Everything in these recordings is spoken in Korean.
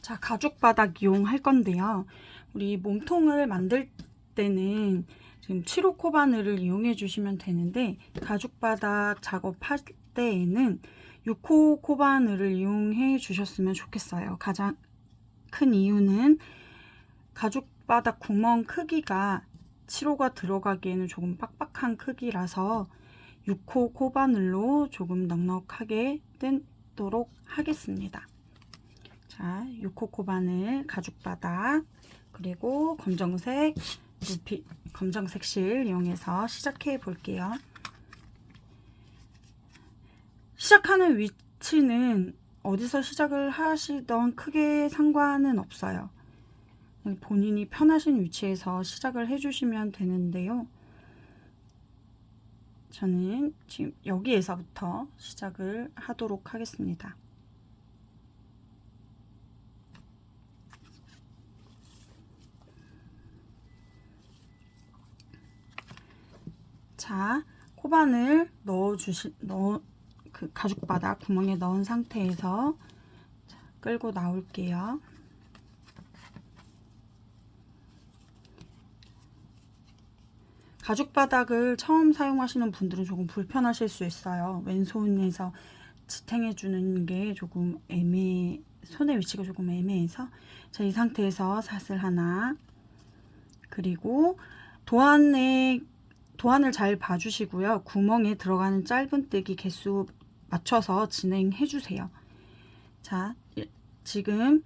자, 가죽바닥 이용할 건데요. 우리 몸통을 만들 때는 지금 7호 코바늘을 이용해 주시면 되는데, 가죽바닥 작업할 때에는 6호 코바늘을 이용해 주셨으면 좋겠어요. 가장 큰 이유는 가죽바닥 구멍 크기가 7호가 들어가기에는 조금 빡빡한 크기라서 6호 코바늘로 조금 넉넉하게 뜯도록 하겠습니다. 자, 6호 코바늘, 가죽바닥, 그리고 검정색 검정색 실 이용해서 시작해 볼게요. 시작하는 위치는 어디서 시작을 하시던 크게 상관은 없어요. 본인이 편하신 위치에서 시작을 해주시면 되는데요. 저는 지금 여기에서부터 시작을 하도록 하겠습니다. 자, 코바늘 그 가죽바닥 구멍에 넣은 상태에서 끌고 나올게요. 가죽바닥을 처음 사용하시는 분들은 조금 불편하실 수 있어요. 왼손에서 지탱해 주는 게 조금 손의 위치가 조금 애매해서. 자, 이 상태에서 사슬 하나, 그리고 도안을 잘 봐주시고요. 구멍에 들어가는 짧은뜨기 개수 맞춰서 진행해 주세요. 자, 지금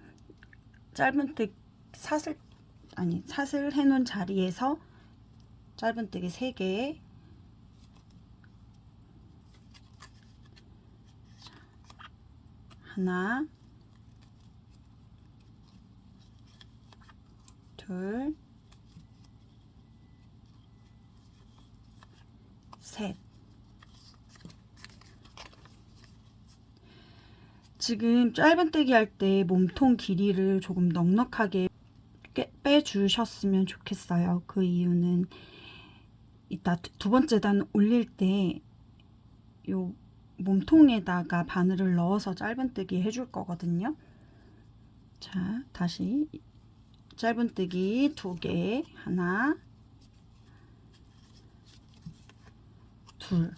짧은뜨기 사슬 해놓은 자리에서 짧은뜨기 3개, 하나, 둘, 셋. 지금 짧은뜨기 할 때 몸통 길이를 조금 넉넉하게 빼주셨으면 좋겠어요. 그 이유는 이따 두 번째 단 올릴 때 요 몸통에다가 바늘을 넣어서 짧은뜨기 해줄 거거든요. 자, 다시 짧은뜨기 2개, 하나, 둘,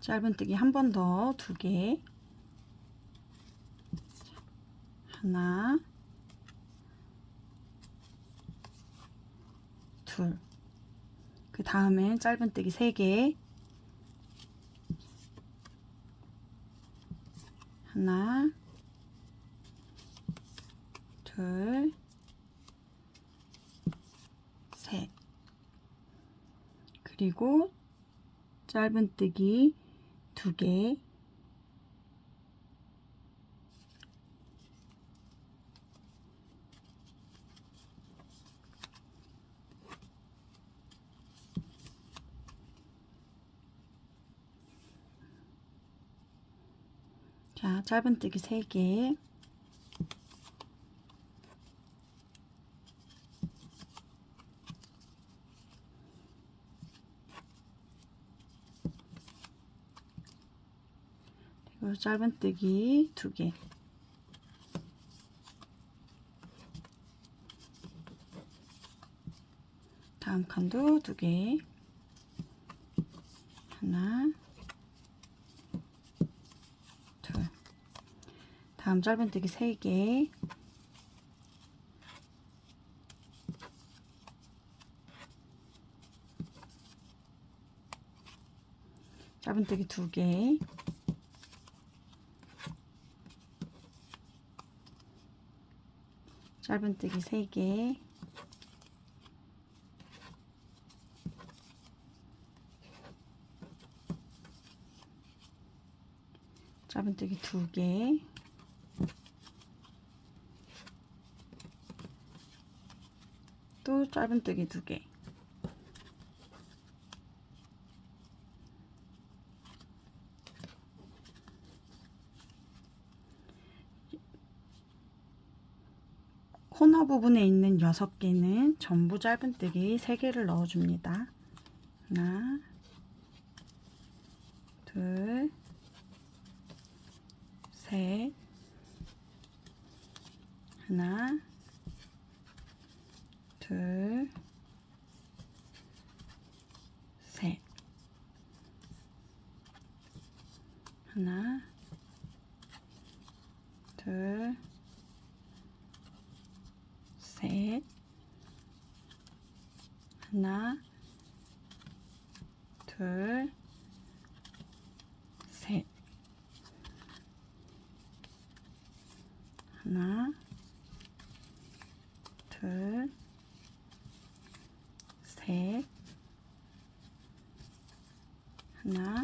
짧은뜨기 한 번 더 2개, 하나, 둘. 그 다음에 짧은뜨기 3개, 하나, 둘, 셋. 그리고 짧은뜨기 2개, 자, 짧은뜨기 3개, 그리고 짧은뜨기 2개, 다음 칸도 2개, 하나, 둘. 다음 짧은뜨기 3개, 짧은뜨기 2개, 짧은뜨기 3개, 짧은뜨기 2개, 또 짧은뜨기 2개. 코너 부분에 있는 6개는 전부 짧은뜨기 3개를 넣어줍니다. 하나, 둘, 하나, 둘, 셋. 하나, 둘, 셋. 하나, 둘, 셋. 하나, 둘, 셋. 하나,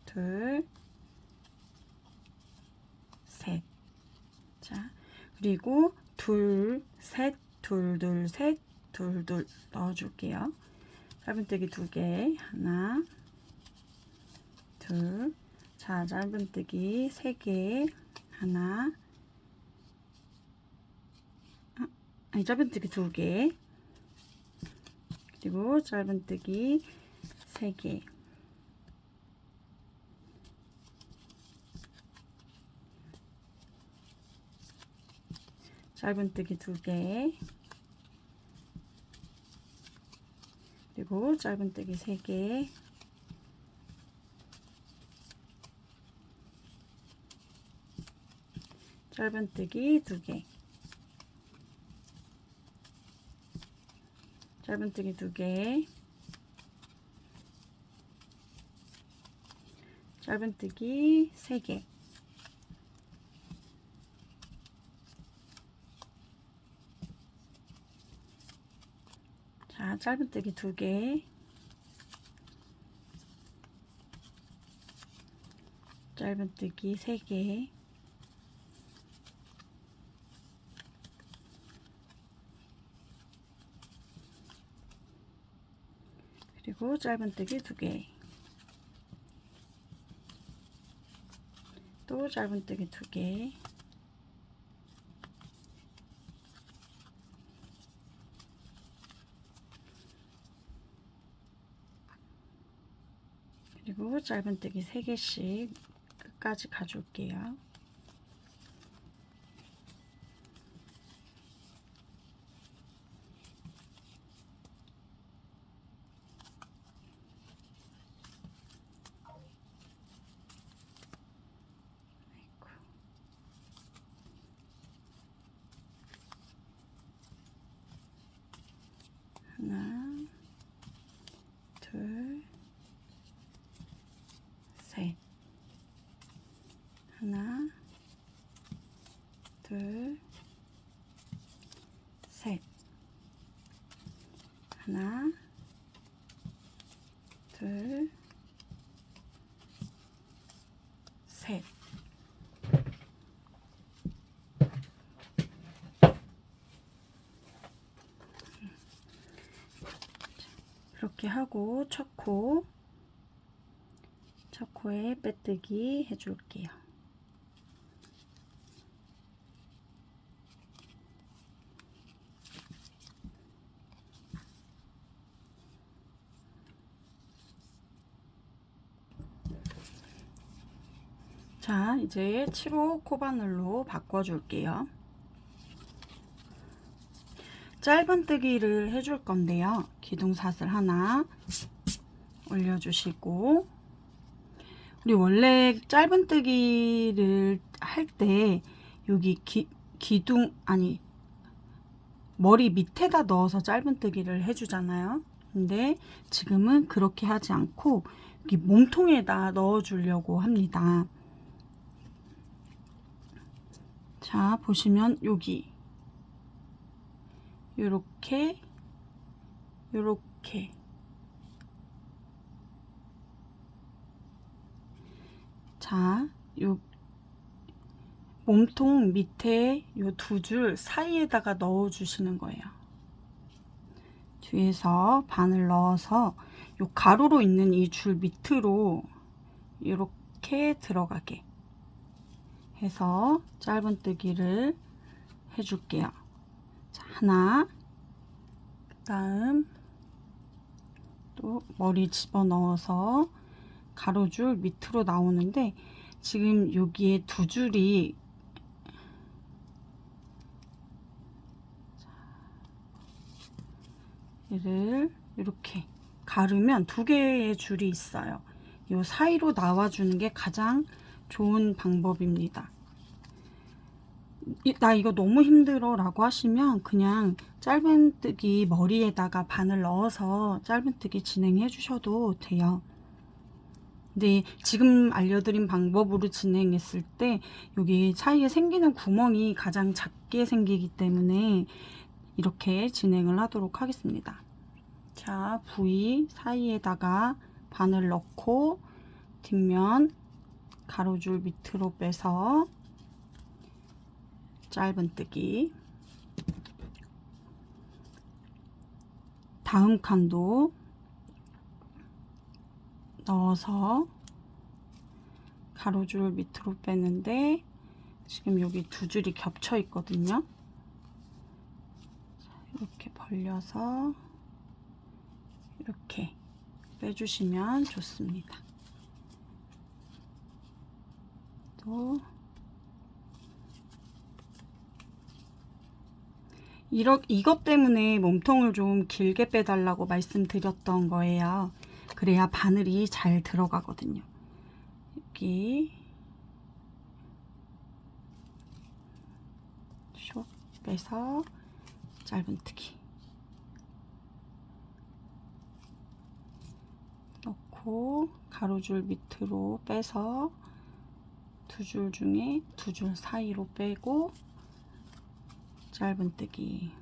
둘, 셋. 자, 그리고 둘, 셋, 둘, 둘, 셋, 둘, 둘 넣어줄게요. 짧은뜨기 2개. 하나, 둘. 자, 짧은뜨기 3개. 하나, 아니, 짧은뜨기 2개. 그리고 짧은뜨기 3개. 짧은뜨기 2개. 그리고 짧은뜨기 3개. 짧은뜨기 2개. 짧은뜨기 2개. 짧은뜨기 3개. 자, 짧은뜨기 2개. 짧은뜨기 3개. 그리고 짧은뜨기 2개. 또 짧은뜨기 2개. 그리고 짧은뜨기 3개씩 끝까지 가줄게요. 하나, 둘, 셋. 하나, 둘, 셋. 하나, 둘, 셋. 이렇게 하고 첫 코에 빼뜨기 해줄게요. 자, 이제 7호 코바늘로 바꿔줄게요. 짧은뜨기를 해줄 건데요. 기둥사슬 하나 올려주시고, 우리 원래 짧은뜨기를 할 때 여기 기둥 아니 머리 밑에다 넣어서 짧은뜨기를 해주잖아요. 근데 지금은 그렇게 하지 않고 여기 몸통에다 넣어주려고 합니다. 자, 보시면 여기 요렇게 자, 요 몸통 밑에 요 2줄 사이에다가 넣어 주시는 거예요. 뒤에서 바늘 넣어서 요 가로로 있는 이 줄 밑으로 이렇게 들어가게 해서 짧은뜨기를 해줄게요. 자, 하나, 그 다음 또 머리 집어넣어서 가로줄 밑으로 나오는데 지금 여기에 2줄이 얘를 이렇게 가르면 2개의 줄이 있어요. 이 사이로 나와주는 게 가장 좋은 방법입니다. 나 이거 너무 힘들어 라고 하시면 그냥 짧은뜨기 머리에다가 바늘 넣어서 짧은뜨기 진행해 주셔도 돼요. 근데 지금 알려드린 방법으로 진행했을 때 여기 사이에 생기는 구멍이 가장 작게 생기기 때문에 이렇게 진행을 하도록 하겠습니다. 자, V 사이에다가 바늘 넣고 뒷면 가로줄 밑으로 빼서 짧은뜨기, 다음 칸도 넣어서 가로줄 밑으로 빼는데 지금 여기 2줄이 겹쳐 있거든요. 이렇게 벌려서 이렇게 빼주시면 좋습니다. 또 이것 때문에 몸통을 좀 길게 빼달라고 말씀드렸던 거예요. 그래야 바늘이 잘 들어가거든요. 여기 쇽 빼서 짧은뜨기 넣고 가로줄 밑으로 빼서 2줄 중에 2줄 사이로 빼고 짧은뜨기,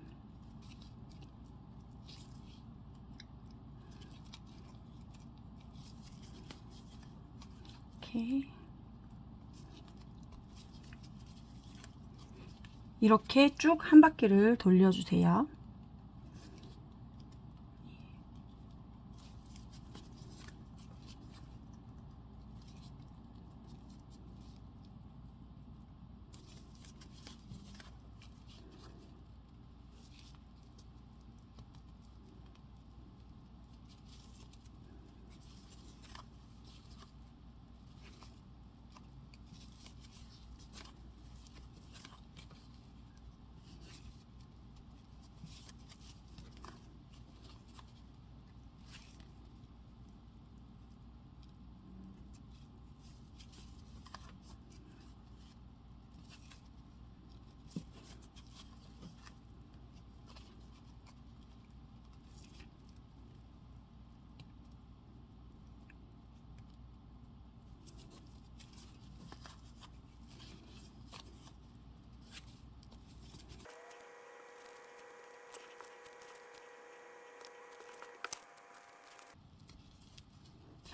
이렇게 쭉 한 바퀴를 돌려주세요.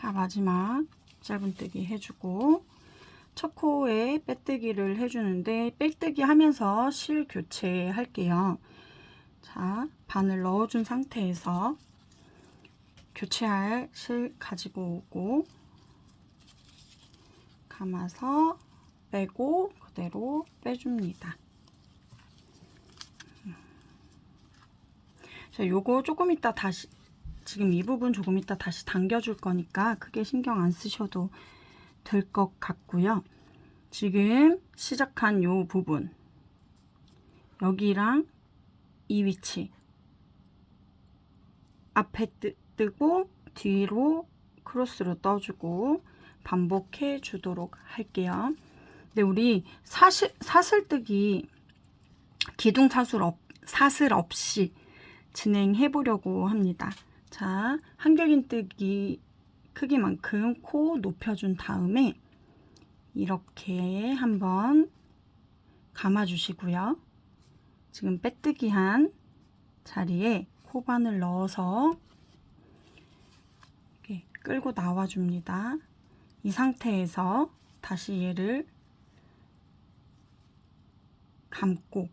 자, 마지막 짧은뜨기 해주고 첫 코에 빼뜨기를 해주는데 빼뜨기 하면서 실 교체 할게요. 자, 바늘 넣어준 상태에서 교체할 실 가지고 오고 감아서 빼고 그대로 빼줍니다. 자, 요거 조금 이따 다시 지금 이 부분 조금 이따 다시 당겨줄 거니까 크게 신경 안 쓰셔도 될 것 같고요. 지금 시작한 요 부분 여기랑 이 위치 앞에 뜨고 뒤로 크로스로 떠주고 반복해 주도록 할게요. 근데 우리 사슬뜨기 기둥 사슬 없이 진행해 보려고 합니다. 자, 한결긴뜨기 크기만큼 코 높여준 다음에 이렇게 한번 감아 주시고요. 지금 빼뜨기 한 자리에 코바늘 넣어서 이렇게 끌고 나와 줍니다. 이 상태에서 다시 얘를 감고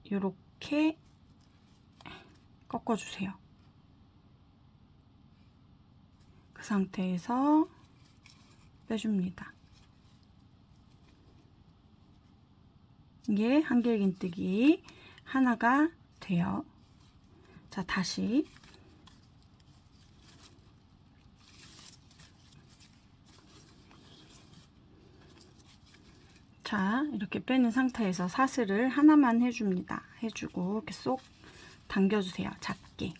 이렇게 꺾어주세요. 그 상태에서 빼줍니다. 이게 한길긴뜨기 하나가 돼요. 자, 다시 자, 이렇게 빼는 상태에서 사슬을 하나만 해줍니다. 해주고 이렇게 쏙 당겨주세요. 작게.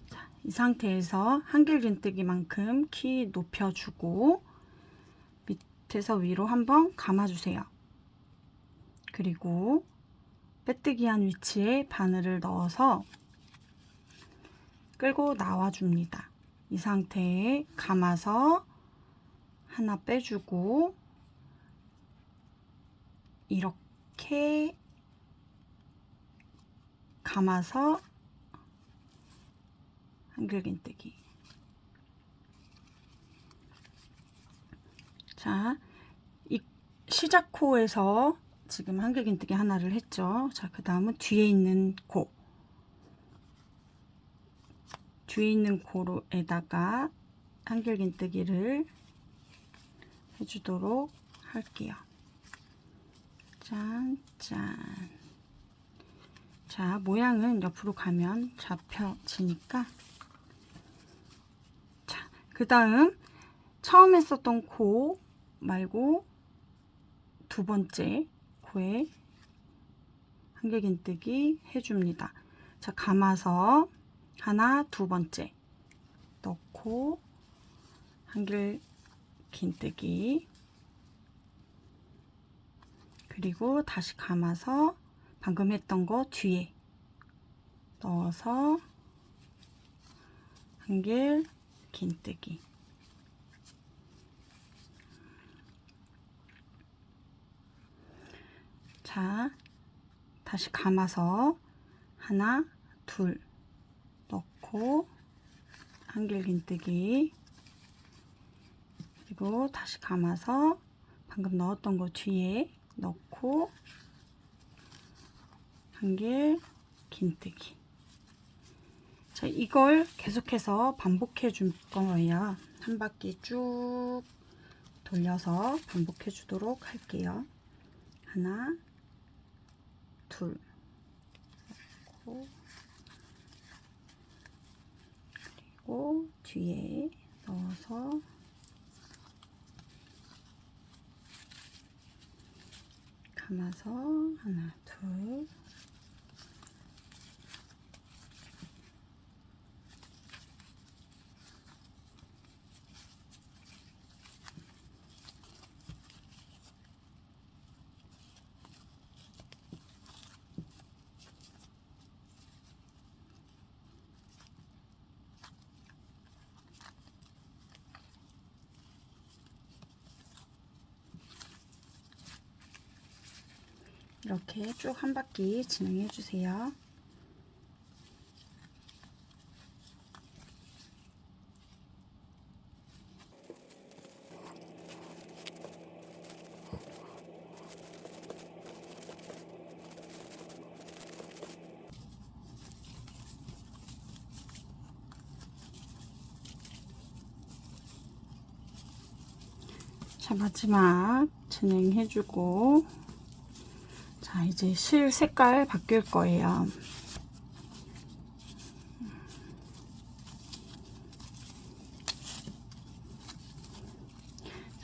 자, 이 상태에서 한길긴뜨기만큼 키 높여주고 밑에서 위로 한번 감아주세요. 그리고 빼뜨기 한 위치에 바늘을 넣어서 끌고 나와줍니다. 이 상태에 감아서 하나 빼주고 이렇게 감아서 한길긴뜨기. 자, 이 시작 코에서 지금 한길긴뜨기 하나를 했죠. 자, 그 다음은 뒤에 있는 코. 뒤에 있는 코로에다가 한길긴뜨기를 해주도록 할게요. 짠, 짠. 자, 모양은 옆으로 가면 잡혀지니까. 자, 그 다음 처음 했었던 코 말고 두 번째 코에 한길긴뜨기 해줍니다. 자, 감아서 하나, 두 번째 넣고 한길긴뜨기, 그리고 다시 감아서 방금 했던 거 뒤에 넣어서 한길긴뜨기. 자, 다시 감아서 하나, 둘 넣고 한길긴뜨기, 그리고 다시 감아서 방금 넣었던 거 뒤에 넣고 한길긴뜨기. 자, 이걸 계속해서 반복해 줄 거예요. 한 바퀴 쭉 돌려서 반복해 주도록 할게요. 하나, 둘 넣고, 그리고 뒤에 넣어서 감아서 하나, 둘, 이렇게 쭉 한 바퀴 진행해 주세요. 자, 마지막 진행해 주고, 자, 이제 실 색깔 바뀔 거예요.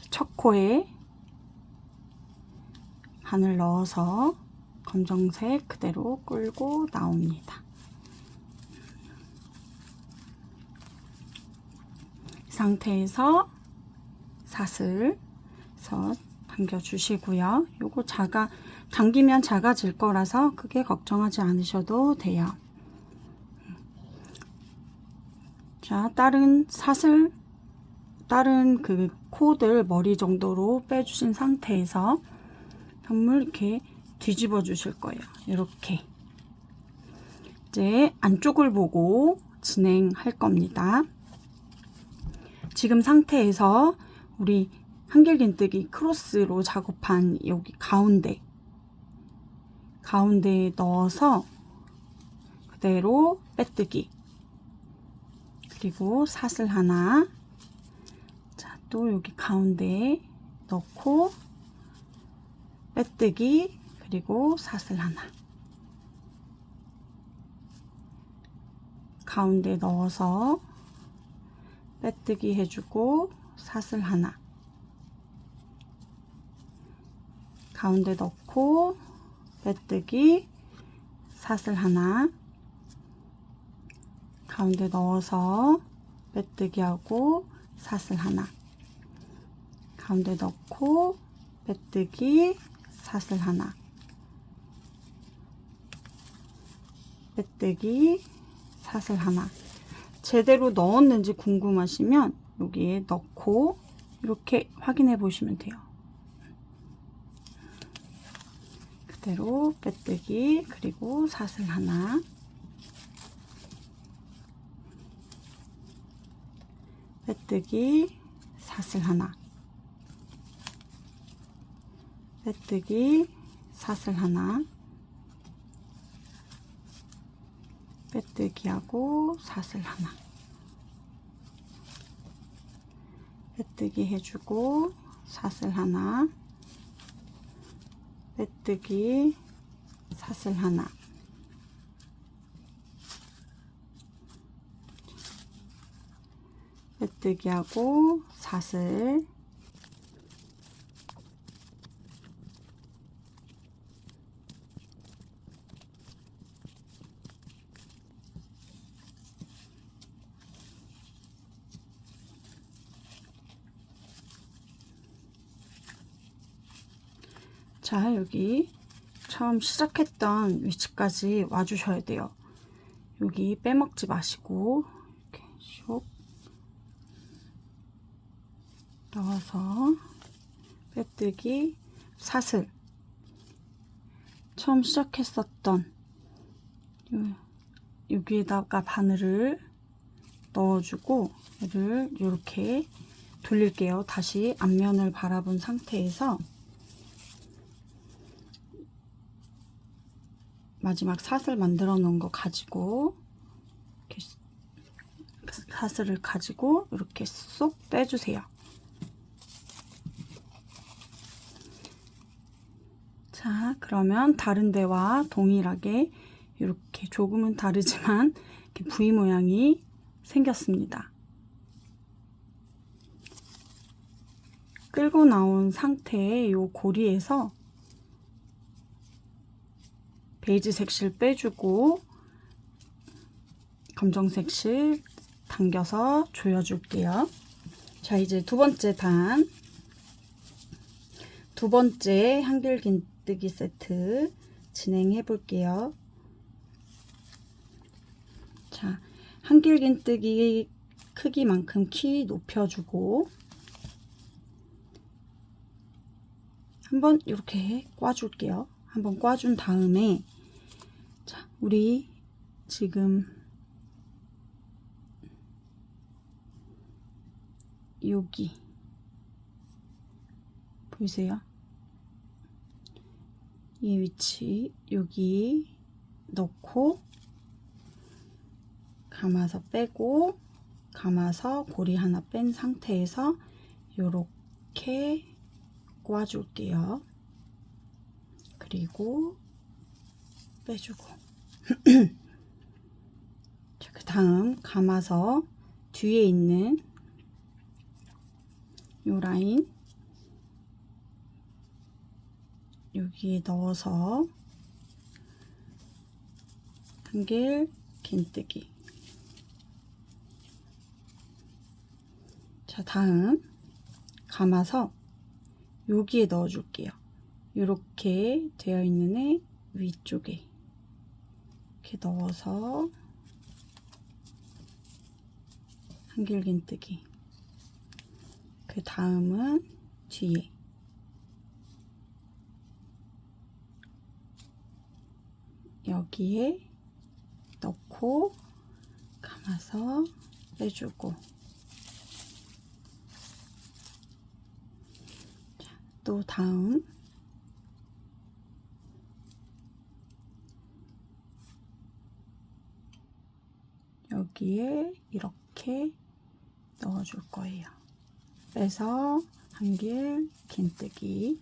첫 코에 바늘 넣어서 검정색 그대로 끌고 나옵니다. 이 상태에서 사슬 당겨 주시고요. 요거 당기면 작아질 거라서 크게 걱정하지 않으셔도 돼요. 자, 다른 그 코들 머리 정도로 빼주신 상태에서 전물 이렇게 뒤집어 주실 거예요. 이렇게. 이제 안쪽을 보고 진행할 겁니다. 지금 상태에서 우리 한길긴뜨기 크로스로 작업한 여기 가운데에 넣어서 그대로 빼뜨기, 그리고 사슬 하나, 자, 또 여기 가운데에 넣고 빼뜨기, 그리고 사슬 하나, 가운데 넣어서 빼뜨기 해주고 사슬 하나, 가운데 넣고 빼뜨기 사슬 하나, 가운데 넣어서 빼뜨기 하고 사슬 하나, 가운데 넣고 빼뜨기 사슬 하나, 빼뜨기 사슬 하나. 제대로 넣었는지 궁금하시면 여기에 넣고 이렇게 확인해 보시면 돼요. 그대로 빼뜨기, 그리고 사슬 하나, 빼뜨기 사슬 하나, 빼뜨기 사슬 하나, 빼뜨기하고 사슬 하나, 빼뜨기 해주고 사슬 하나, 빼뜨기 사슬 하나, 빼뜨기하고 사슬, 자, 여기 처음 시작했던 위치까지 와주셔야 돼요. 여기 빼먹지 마시고 이렇게 슉 넣어서 빼뜨기 사슬, 처음 시작했었던 여기에다가 바늘을 넣어주고 얘를 이렇게 돌릴게요. 다시 앞면을 바라본 상태에서 마지막 사슬 만들어 놓은 거 가지고 이렇게 사슬을 가지고 이렇게 쏙 빼주세요. 자, 그러면 다른 데와 동일하게 이렇게 조금은 다르지만 이렇게 V 모양이 생겼습니다. 끌고 나온 상태의 이 고리에서 베이지색 실 빼주고 검정색 실 당겨서 조여줄게요. 자, 이제 두 번째 단, 두 번째 한길긴뜨기 세트 진행해 볼게요. 자, 한길긴뜨기 크기만큼 키 높여주고 한번 이렇게 꽈줄게요. 한번 꽈준 다음에, 자, 우리 지금 여기 보이세요? 이 위치 여기 넣고 감아서 빼고, 감아서 고리 하나 뺀 상태에서 요렇게 꽈줄게요. 그리고 빼주고 자, 그 다음 감아서 뒤에 있는 요 라인 여기에 넣어서 한길 긴뜨기. 자, 다음 감아서 여기에 넣어 줄게요. 이렇게 되어 있는 애 위쪽에 이렇게 넣어서 한길 긴뜨기. 그 다음은 뒤에 여기에 넣고 감아서 빼주고, 자, 또 다음 여기에 이렇게 넣어줄 거예요. 빼서 한길 긴뜨기.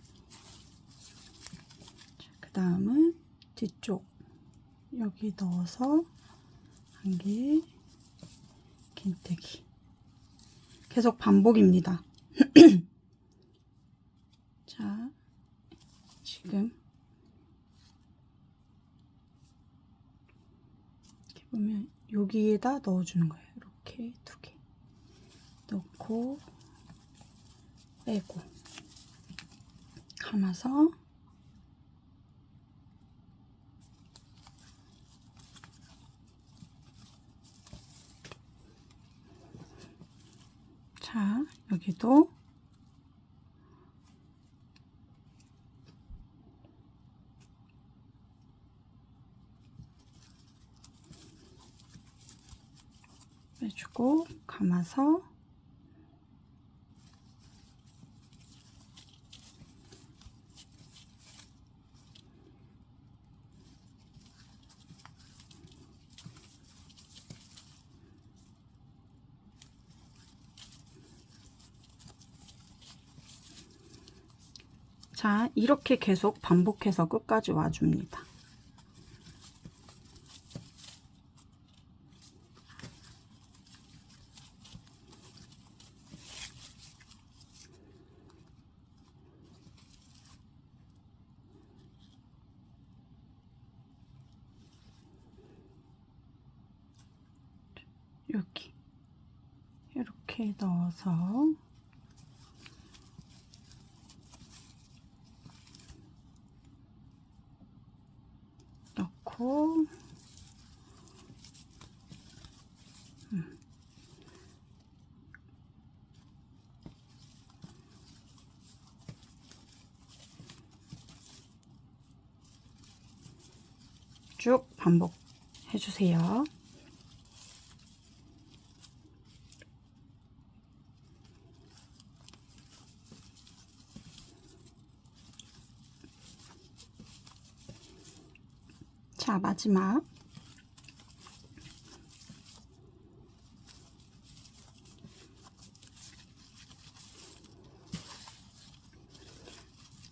그 다음은 뒤쪽 여기 넣어서 한길 긴뜨기. 계속 반복입니다. 자, 지금 이렇게 보면 여기에다 넣어주는 거예요. 이렇게 2개 넣고 빼고 감아서 자, 여기도 빼주고 감아서 자, 이렇게 계속 반복해서 끝까지 와줍니다. 여기 이렇게 넣어서 넣고 쭉 반복해 주세요. 자, 마지막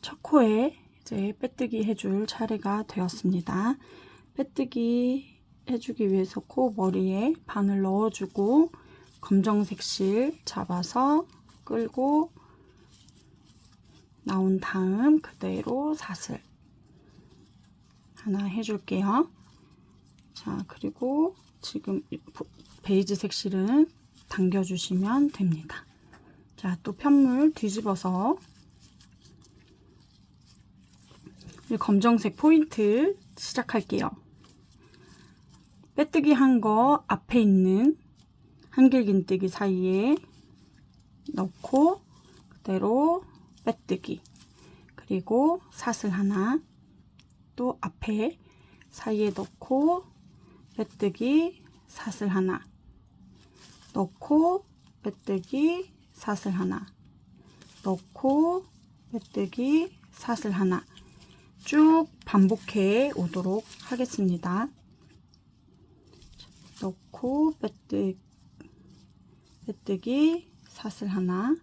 첫 코에 이제 빼뜨기 해줄 차례가 되었습니다. 빼뜨기 해주기 위해서 코 머리에 바늘 넣어주고 검정색 실 잡아서 끌고 나온 다음 그대로 사슬 하나 해줄게요. 자, 그리고 지금 베이지색 실은 당겨주시면 됩니다. 자, 또 편물 뒤집어서 검정색 포인트 시작할게요. 빼뜨기 한 거 앞에 있는 한길긴뜨기 사이에 넣고 그대로 빼뜨기, 그리고 사슬 하나, 또 앞에 사이에 넣고 빼뜨기, 사슬 하나, 넣고 빼뜨기, 사슬 하나, 넣고 빼뜨기, 사슬 하나, 쭉 반복해 오도록 하겠습니다. 넣고 빼뜨기, 사슬 하나.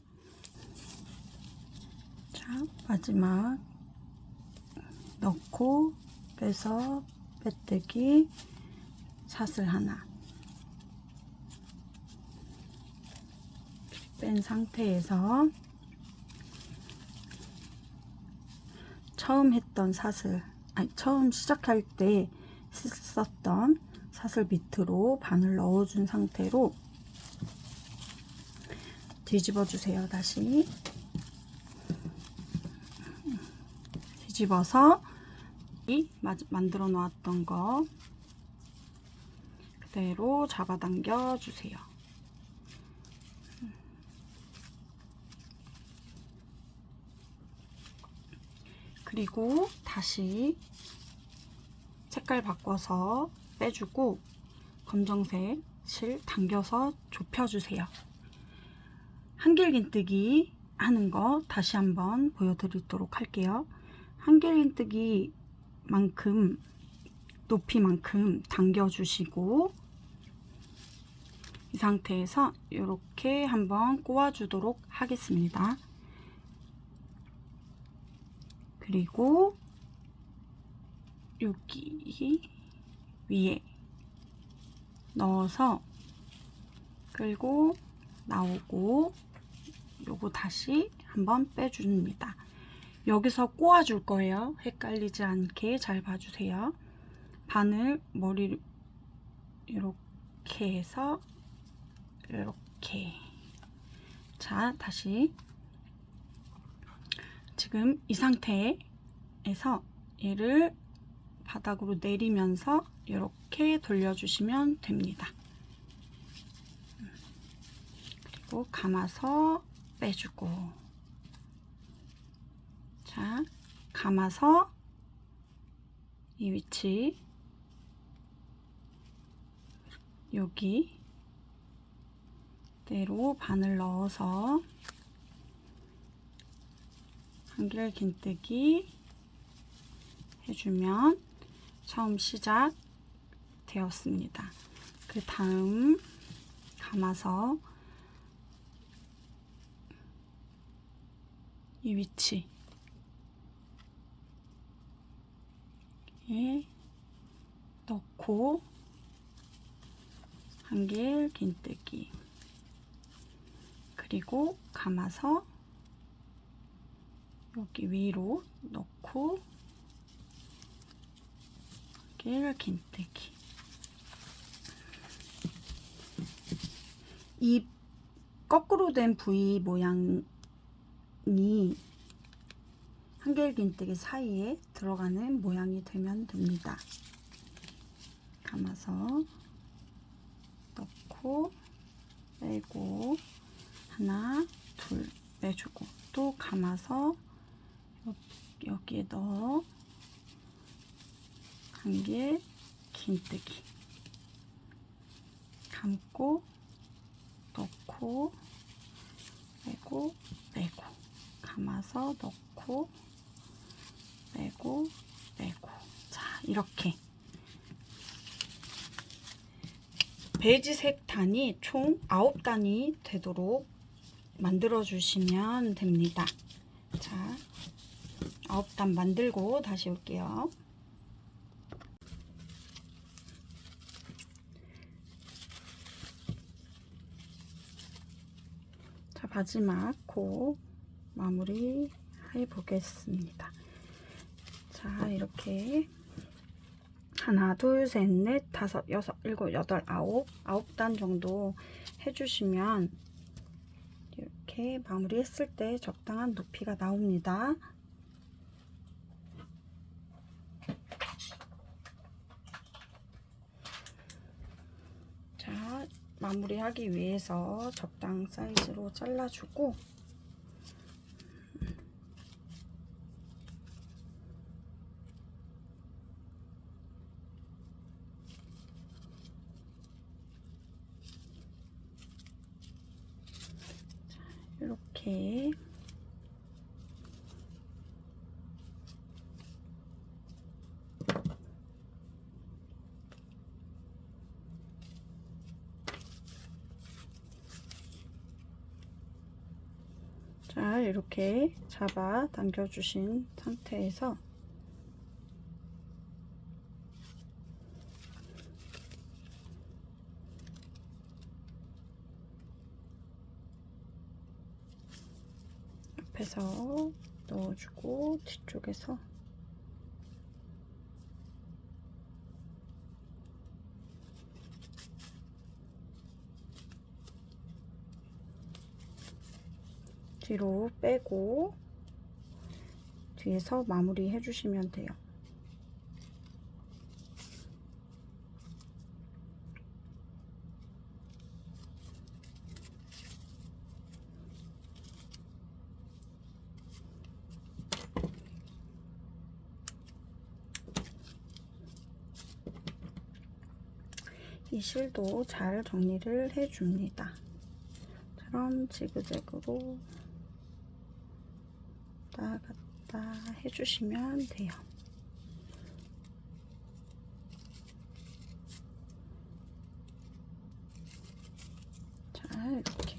자, 마지막 넣고 빼서 빼뜨기, 사슬 하나. 뺀 상태에서 처음 했던 사슬, 처음 시작할 때 썼던 사슬 밑으로 바늘 넣어준 상태로 뒤집어 주세요. 다시 뒤집어서 만들어 놓았던 거 그대로 잡아당겨 주세요. 그리고 다시 색깔 바꿔서 빼주고 검정색 실 당겨서 좁혀주세요. 한길긴뜨기 하는 거 다시 한번 보여드리도록 할게요. 한길긴뜨기 만큼 높이만큼 당겨주시고 이 상태에서 이렇게 한번 꼬아주도록 하겠습니다. 그리고 여기 위에 넣어서 끌고 나오고 요거 다시 한번 빼줍니다. 여기서 꼬아줄 거예요. 헷갈리지 않게 잘 봐주세요. 바늘 머리를 이렇게 해서 이렇게. 자, 다시 지금 이 상태에서 얘를 바닥으로 내리면서 이렇게 돌려주시면 됩니다. 그리고 감아서 빼주고, 자, 감아서 이 위치 여기 대로 바늘 넣어서 한길 긴뜨기 해주면 처음 시작 되었습니다. 그 다음 감아서 이 위치에 넣고 한길 긴뜨기, 그리고 감아서 여기 위로 넣고 한길 긴뜨기. 이 거꾸로 된 V 모양이 한길 긴뜨기 사이에 들어가는 모양이 되면 됩니다. 감아서 넣고 빼고 하나 둘 빼주고, 또 감아서 여기에 넣어 한길 긴뜨기, 감고 넣고 빼고 빼고, 감아서 넣고 빼고 빼고. 자, 이렇게 베이지색 단이 총 9단이 되도록 만들어 주시면 됩니다. 자, 9단 만들고 다시 올게요. 자, 마지막 코 마무리 해 보겠습니다. 자, 이렇게 하나, 둘, 셋, 넷, 다섯, 여섯, 일곱, 여덟, 아홉 단 정도 해주시면 이렇게 마무리 했을 때 적당한 높이가 나옵니다. 자, 마무리하기 위해서 적당 사이즈로 잘라주고, 이렇게 자, 이렇게 잡아 당겨 주신 상태에서 옆에서 넣어주고 뒤쪽에서 뒤로 빼고 뒤에서 마무리 해주시면 돼요. 이 실도 잘 정리를 해줍니다. 처럼 지그재그로 왔다 갔다 해주시면 돼요. 자, 이렇게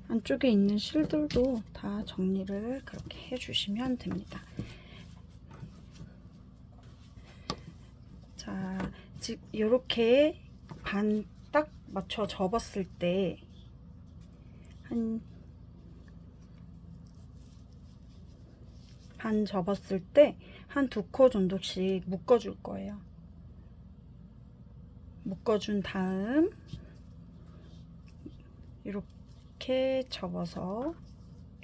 안쪽에 있는 실들도 다 정리를 그렇게 해주시면 됩니다. 자, 즉 이렇게 반 딱 맞춰 접었을 때 한 반 접었을 때 한 2코 정도씩 묶어줄 거예요. 묶어준 다음 이렇게 접어서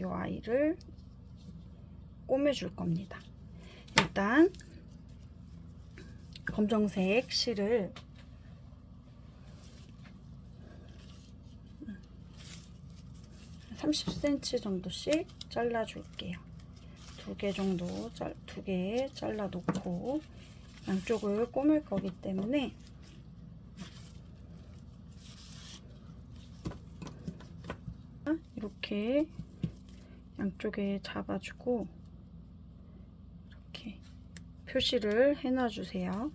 이 아이를 꼬매줄 겁니다. 일단 검정색 실을 30cm 정도씩 잘라줄게요. 2개 정도, 2개 잘라 놓고 양쪽을 꼬맬 거기 때문에 이렇게 양쪽에 잡아주고 이렇게 표시를 해놔 주세요.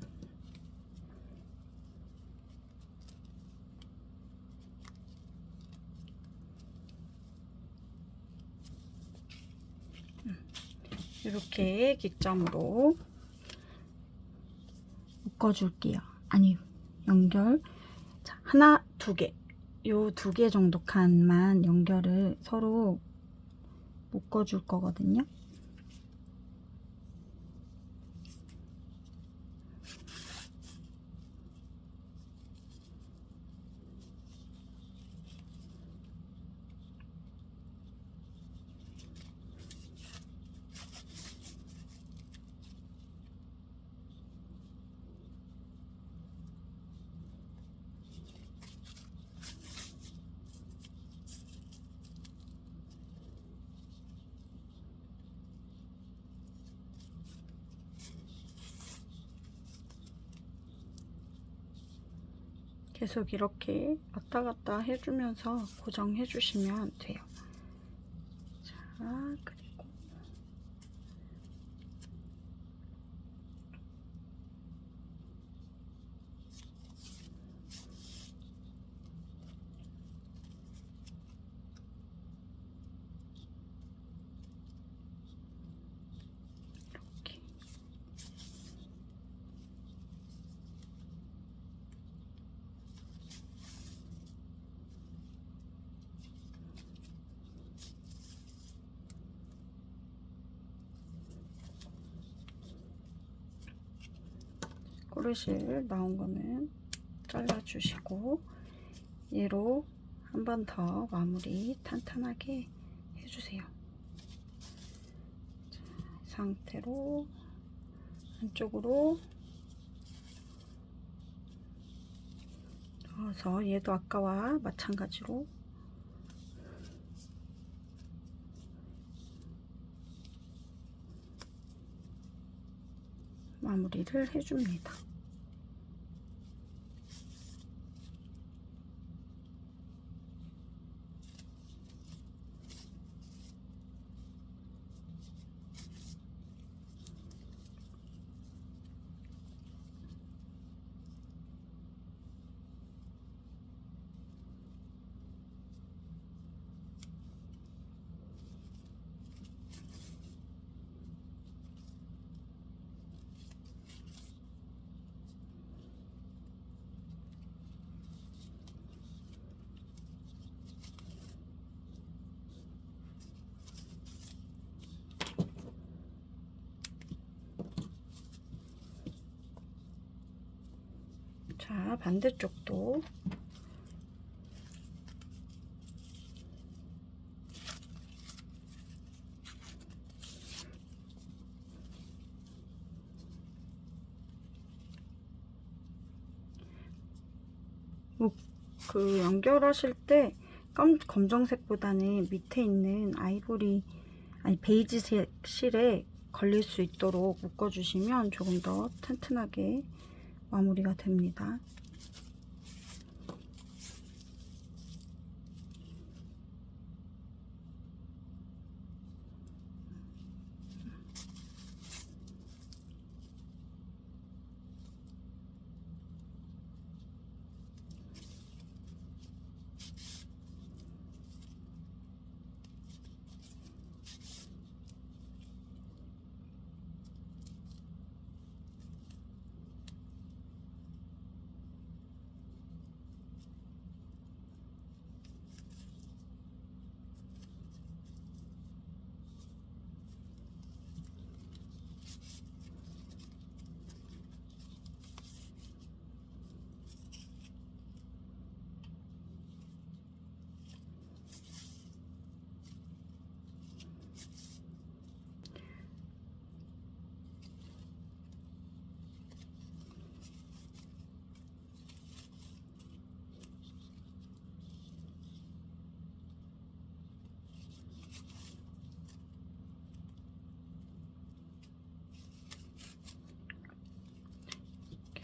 이렇게 기점으로 묶어줄게요. 아니, 연결. 자, 하나, 2개. 요 2개 정도 칸만 연결을 서로 묶어줄 거거든요. 계속 이렇게 왔다 갔다 해주면서 고정해 주시면 돼요. 자, 그리고 이렇게 꼬르실 나온 거는 잘라주시고 얘로 한 번 더 마무리 탄탄하게 해주세요. 자, 이 상태로 한쪽으로 넣어서 얘도 아까와 마찬가지로 마무리를 해줍니다. 자, 반대쪽도 그 연결하실 때 검정색보다는 밑에 있는 아이보리 아니 베이지색 실에 걸릴 수 있도록 묶어주시면 조금 더 튼튼하게 마무리가 됩니다.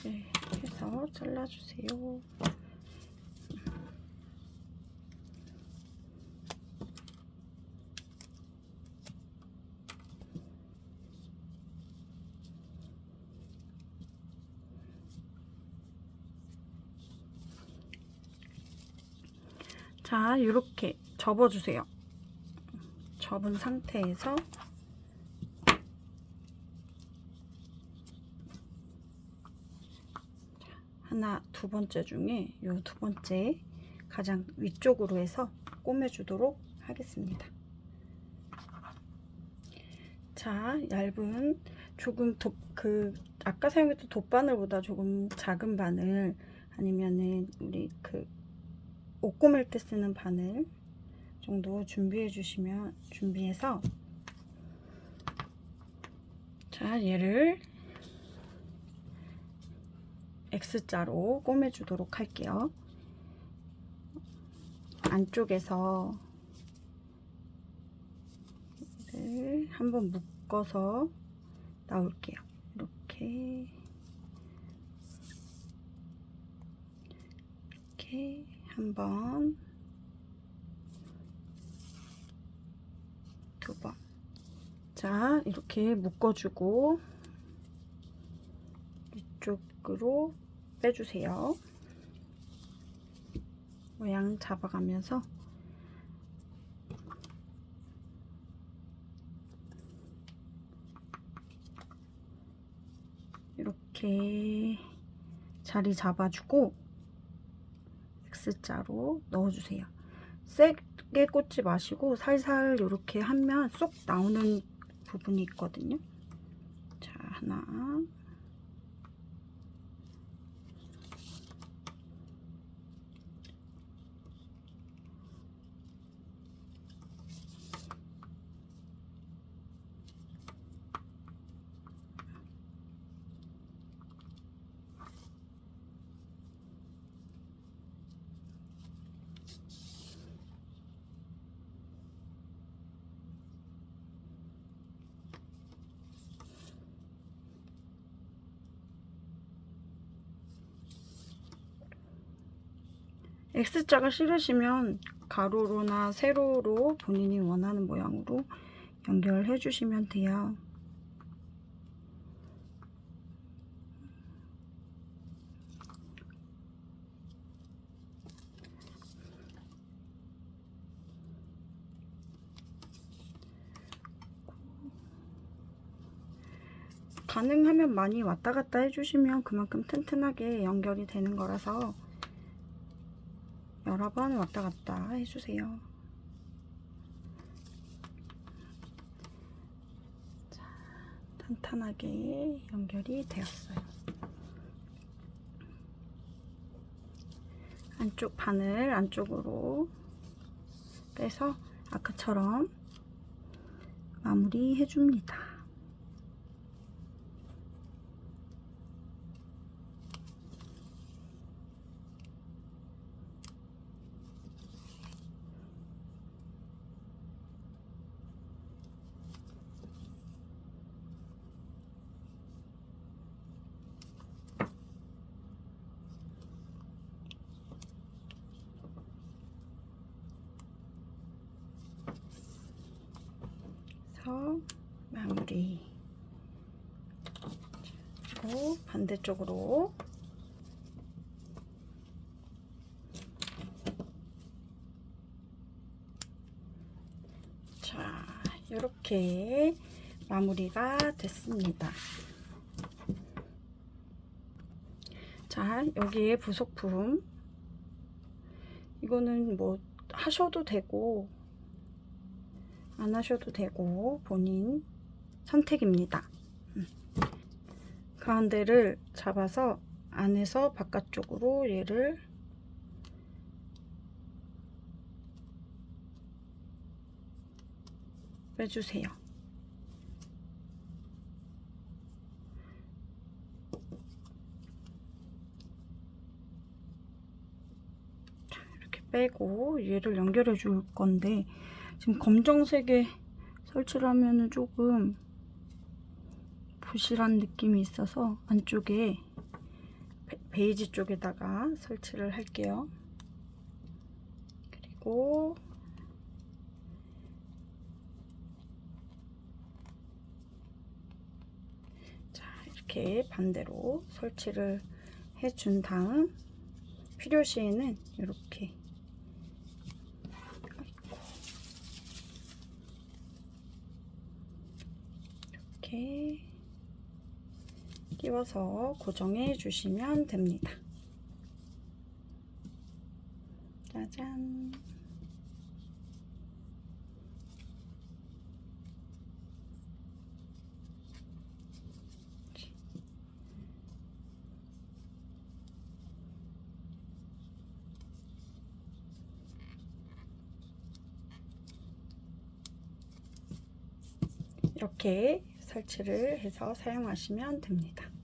이렇게 해서 잘라주세요. 자, 이렇게 접어주세요. 접은 상태에서 하나, 두 번째 중에 요 두 번째 가장 위쪽으로 해서 꼬매주도록 하겠습니다. 자, 얇은 조금 아까 사용했던 돗바늘보다 조금 작은 바늘 아니면은 우리 옷 꼬맬 때 쓰는 바늘 정도 준비해서 자, 얘를 X자로 꼬매주도록 할게요. 안쪽에서 얘를 한번 묶어서 나올게요. 이렇게 한번, 두 번. 자, 이렇게 묶어주고 이쪽으로 빼주세요. 모양 잡아가면서 이렇게 자리 잡아주고 X자로 넣어주세요. 세게 꽂지 마시고 살살 이렇게 하면 쏙 나오는 부분이 있거든요. 자, 하나, X자가 싫으시면 가로로나 세로로 본인이 원하는 모양으로 연결해 주시면 돼요. 가능하면 많이 왔다 갔다 해주시면 그만큼 튼튼하게 연결이 되는 거라서 여러 번 왔다 갔다 해주세요. 자, 탄탄하게 연결이 되었어요. 안쪽 바늘 안쪽으로 빼서 아까처럼 마무리 해줍니다. 마무리. 그리고 반대쪽으로 자, 이렇게 마무리가 됐습니다. 자, 여기에 부속품 이거는 뭐 하셔도 되고 안 하셔도 되고 본인 선택입니다. 가운데를 잡아서 안에서 바깥쪽으로 얘를 빼주세요. 자, 이렇게 빼고 얘를 연결해 줄 건데 지금 검정색에 설치를 하면은 조금 부실한 느낌이 있어서 안쪽에 베이지 쪽에다가 설치를 할게요. 그리고 자, 이렇게 반대로 설치를 해준 다음 필요시에는 이렇게 이렇게 끼워서 고정해 주시면 됩니다. 짜잔. 이렇게 설치를 해서 사용하시면 됩니다.